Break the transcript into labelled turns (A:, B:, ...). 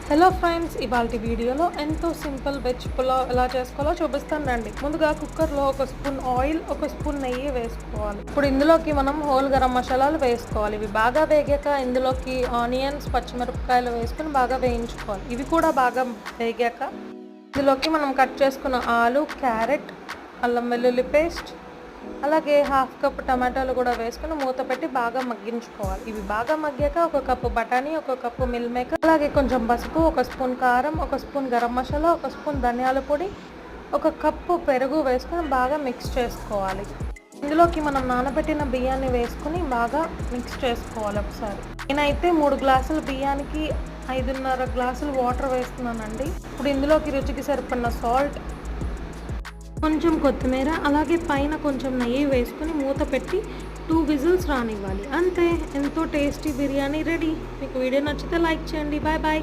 A: Hello friends, ఇవాల్టి వీడియోలో ఎంతో సింపుల్ వెజ్ పులావ్ ఎలా చేసుకోవాలో చూపిస్తాను రండి. ముందుగా కుక్కర్లో ఒక స్పూన్ ఆయిల్, ఒక స్పూన్ నెయ్యి వేసుకోవాలి. ఇప్పుడు ఇందులోకి మనం హోల్ గరం మసాలాలు వేసుకోవాలి. ఇవి బాగా వేగాక ఇందులోకి ఆనియన్స్, పచ్చిమిరపకాయలు వేసుకుని బాగా వేయించుకోవాలి. ఇవి కూడా బాగా వేగాక ఇందులోకి మనం కట్ చేసుకున్న ఆలు, క్యారెట్, అల్లం వెల్లుల్లి పేస్ట్, అలాగే హాఫ్ కప్ టమాటాలు కూడా వేసుకుని మూత పెట్టి బాగా మగ్గించుకోవాలి. ఇవి బాగా మగ్గాక ఒక కప్పు బఠానీ, ఒక కప్పు మిల్ మేకర్, అలాగే కొంచెం పసుపు, ఒక స్పూన్ కారం, ఒక స్పూన్ గరం మసాలా, ఒక స్పూన్ ధనియాల పొడి, ఒక కప్పు పెరుగు వేసుకొని బాగా మిక్స్ చేసుకోవాలి. ఇందులోకి మనం నానబెట్టిన బియ్యాన్ని వేసుకుని బాగా మిక్స్ చేసుకోవాలి ఒకసారి. నేనైతే 3 గ్లాసుల బియ్యానికి 5.5 గ్లాసులు వాటర్ వేస్తున్నానండి. ఇప్పుడు ఇందులోకి రుచికి సరిపడిన సాల్ట్, కొంచెం కొత్తిమీర, అలాగే పైన కొంచెం నెయ్యి వేసుకుని మూత పెట్టి 2 విజిల్స్ రానివ్వాలి. అంతే, ఎంతో టేస్టీ బిర్యానీ రెడీ. మీకు వీడియో నచ్చితే లైక్ చేయండి. Bye bye.